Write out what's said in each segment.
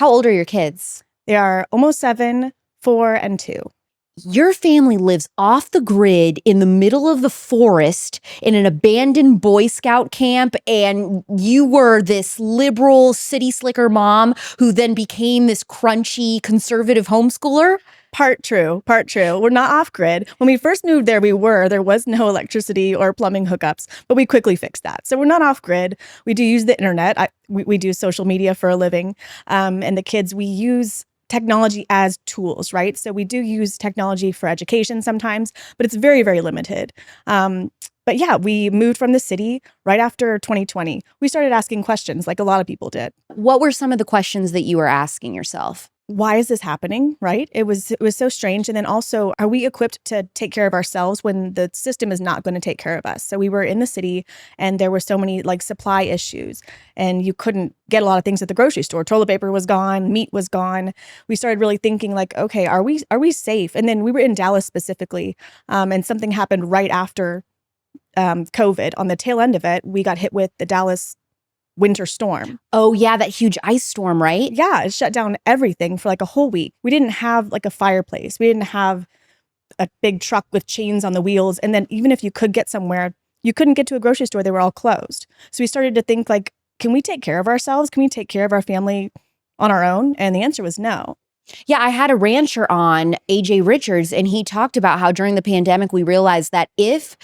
How old are your kids? They are almost 7, 4, and 2. Your family lives off the grid in the middle of the forest in an abandoned Boy Scout camp, and you were this liberal city slicker mom who then became this crunchy conservative homeschooler? Part true, part true. We're not off grid. When we first moved there, there was no electricity or plumbing hookups, but we quickly fixed that. So we're not off grid. We do use the internet. We do social media for a living. And the kids, we use technology as tools, right? So we do use technology for education sometimes, but it's very, very limited. But yeah, we moved from the city right after 2020. We started asking questions like a lot of people did. What were some of the questions that you were asking yourself? Why is this happening, right? It was so strange. And then also, are we equipped to take care of ourselves when the system is not going to take care of us? So we were in the city and there were so many like supply issues and you couldn't get a lot of things at the grocery store. Toilet paper was gone, meat was gone. We started really thinking like, okay, are we safe? And then we were in Dallas specifically, and something happened right after COVID. On the tail end of it, we got hit with the Dallas winter storm. Oh yeah, that huge ice storm, right? Yeah, it shut down everything for like a whole week. We didn't have like a fireplace. We didn't have a big truck with chains on the wheels. And then even if you could get somewhere, you couldn't get to a grocery store. They were all closed. So we started to think like, can we take care of ourselves? Can we take care of our family on our own? And the answer was no. Yeah, I had a rancher on, AJ Richards, and he talked about how during the pandemic, we realized that if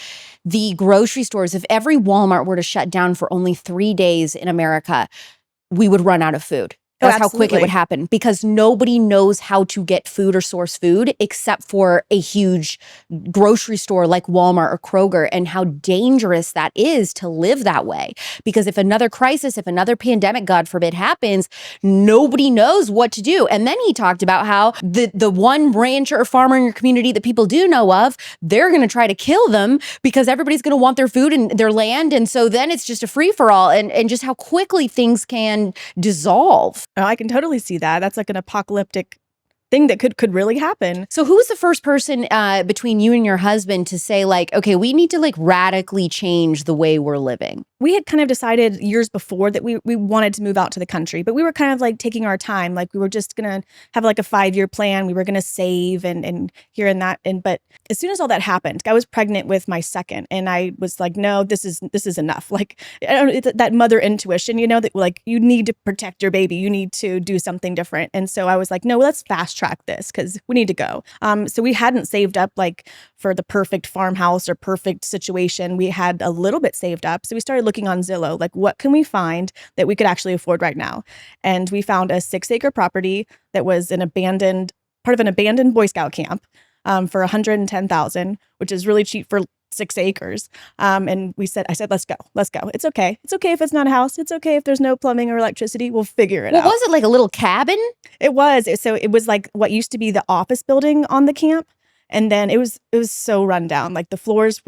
the grocery stores, if every Walmart were to shut down for only 3 days in America, we would run out of food. That's how quick it would happen because nobody knows how to get food or source food except for a huge grocery store like Walmart or Kroger, and how dangerous that is to live that way. Because if another crisis, if another pandemic, God forbid, happens, nobody knows what to do. And then he talked about how the one rancher or farmer in your community that people do know of, they're going to try to kill them because everybody's going to want their food and their land. And so then it's just a free for all, and just how quickly things can dissolve. Oh, I can totally see that. That's like an apocalyptic thing that could really happen. So who was the first person between you and your husband to say like, okay, we need to like radically change the way we're living? We had kind of decided years before that we wanted to move out to the country, but we were kind of like taking our time. Like we were just going to have like a 5-year plan. We were going to save and here and that. But as soon as all that happened, I was pregnant with my second and I was like, no, this is enough. Like it's that mother intuition, that like you need to protect your baby. You need to do something different. And so I was like, no, let's fast track this because we need to go. So we hadn't saved up like for the perfect farmhouse or perfect situation. We had a little bit saved up. So we started looking on Zillow, like what can we find that we could actually afford right now? And we found a 6-acre property that was part of an abandoned Boy Scout camp for $110,000, which is really cheap for 6 acres. And I said, let's go. It's okay. It's okay if it's not a house. It's okay if there's no plumbing or electricity. We'll figure it out. Was it like a little cabin? It was. So it was like what used to be the office building on the camp. And then it was so run down. Like the floors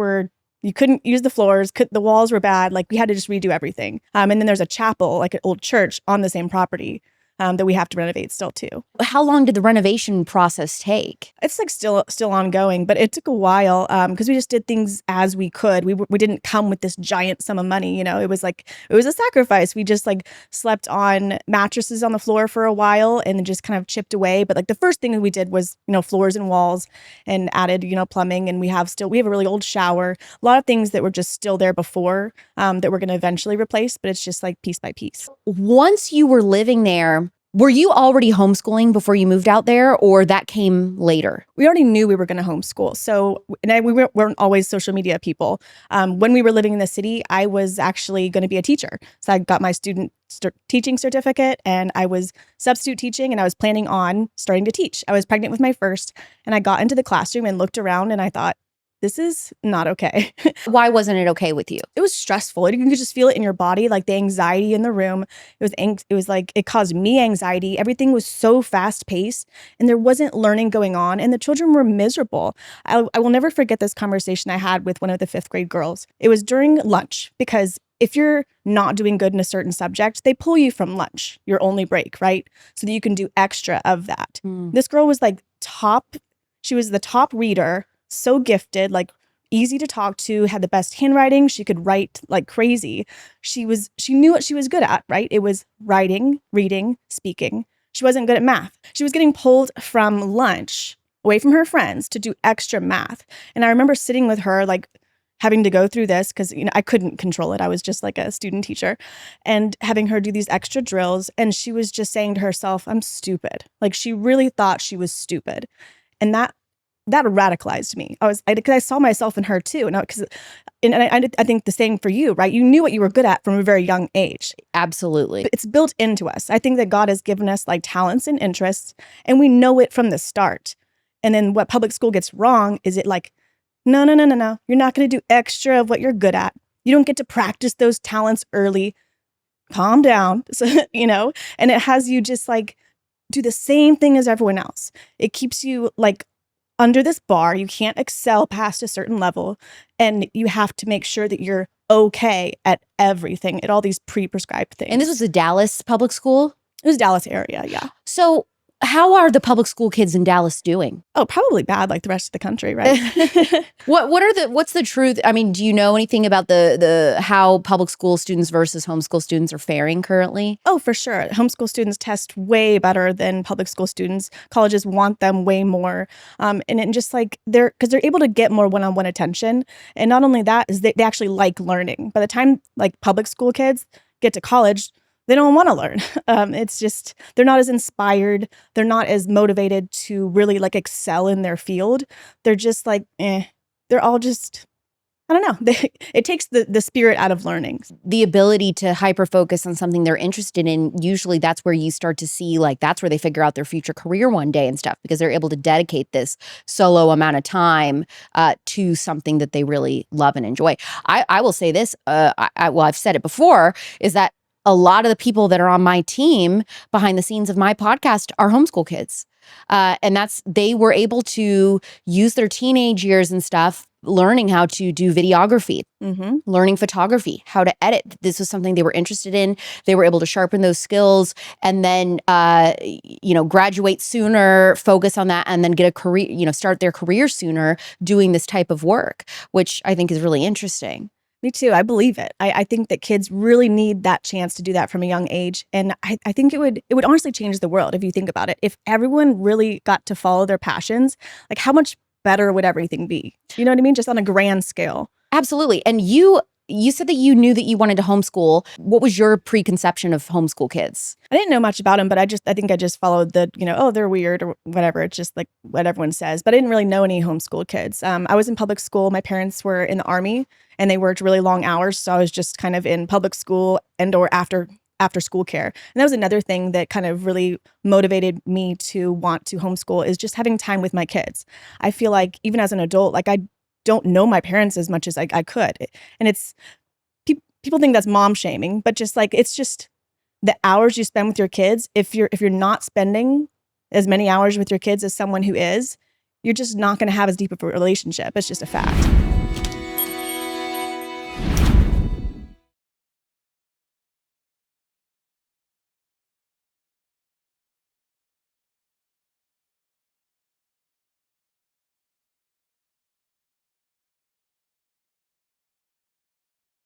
you couldn't use the floors. The walls were bad. Like we had to just redo everything. And then there's a chapel, like an old church on the same property that we have to renovate still too. How long did the renovation process take? It's like still ongoing, but it took a while because we just did things as we could. We didn't come with this giant sum of money. It was a sacrifice. We just like slept on mattresses on the floor for a while and then just kind of chipped away. But like the first thing that we did was floors and walls and added plumbing, and we have a really old shower. A lot of things that were just still there before that we're going to eventually replace, but it's just like piece by piece. Once you were living there, were you already homeschooling before you moved out there, or that came later? We already knew we were going to homeschool. So, we weren't always social media people. When we were living in the city, I was actually going to be a teacher. So I got my student teaching certificate and I was substitute teaching and I was planning on starting to teach. I was pregnant with my first and I got into the classroom and looked around and I thought, this is not okay. Why wasn't it okay with you? It was stressful. You could just feel it in your body, like the anxiety in the room. It was like it caused me anxiety. Everything was so fast paced and there wasn't learning going on and the children were miserable. I will never forget this conversation I had with one of the 5th grade girls. It was during lunch because if you're not doing good in a certain subject, they pull you from lunch, your only break, right? So that you can do extra of that. This girl was like she was the top reader, so gifted, like easy to talk to, had the best handwriting. She could write like crazy. She knew what she was good at, right? It was writing, reading, speaking. She wasn't good at math. She was getting pulled from lunch away from her friends to do extra math. And I remember sitting with her, like having to go through this because, I couldn't control it. I was just like a student teacher, and having her do these extra drills. And she was just saying to herself, I'm stupid. Like she really thought she was stupid. And that radicalized me. Because I saw myself in her too. I think the same for you, right? You knew what you were good at from a very young age. Absolutely. But it's built into us. I think that God has given us like talents and interests, and we know it from the start. And then what public school gets wrong is it like, no. You're not going to do extra of what you're good at. You don't get to practice those talents early. Calm down. So, and it has you just like do the same thing as everyone else. It keeps you like under this bar. You can't excel past a certain level, and you have to make sure that you're okay at everything, at all these pre-prescribed things. And this was a Dallas public school? It was Dallas area, yeah. So how are the public school kids in Dallas doing? Oh, probably bad like the rest of the country, right? What's the truth? I mean, do you know anything about the how public school students versus homeschool students are faring currently? Oh, for sure. Homeschool students test way better than public school students. Colleges want them way more. And it just like they're able to get more one-on-one attention. And not only that is they actually like learning. By the time like public school kids get to college, they don't want to learn. It's just, they're not as inspired. They're not as motivated to really like excel in their field. They're just like, they're all just, I don't know. It takes the spirit out of learning. The ability to hyper-focus on something they're interested in, usually that's where you start to see, like, that's where they figure out their future career one day and stuff, because they're able to dedicate this solo amount of time to something that they really love and enjoy. I will say this, I've said it before, is that a lot of the people that are on my team behind the scenes of my podcast are homeschool kids. And they were able to use their teenage years and stuff, learning how to do videography, learning photography, how to edit. This was something they were interested in. They were able to sharpen those skills and then, graduate sooner, focus on that, and then get a career, start their career sooner doing this type of work, which I think is really interesting. Me too. I believe it. I think that kids really need that chance to do that from a young age. And I think it would honestly change the world if you think about it. If everyone really got to follow their passions, like how much better would everything be? You know what I mean? Just on a grand scale. Absolutely. And you said that you knew that you wanted to homeschool. What was your preconception of homeschool kids? I didn't know much about them, but I think I just followed the, oh, they're weird or whatever. It's just like what everyone says. But I didn't really know any homeschool kids. I was in public school. My parents were in the Army and they worked really long hours. So I was just kind of in public school and or after school care. And that was another thing that kind of really motivated me to want to homeschool, is just having time with my kids. I feel like even as an adult, like I don't know my parents as much as I could. And it's, people think that's mom shaming, but just like, it's just the hours you spend with your kids. If you're not spending as many hours with your kids as someone who is, you're just not going to have as deep of a relationship. It's just a fact.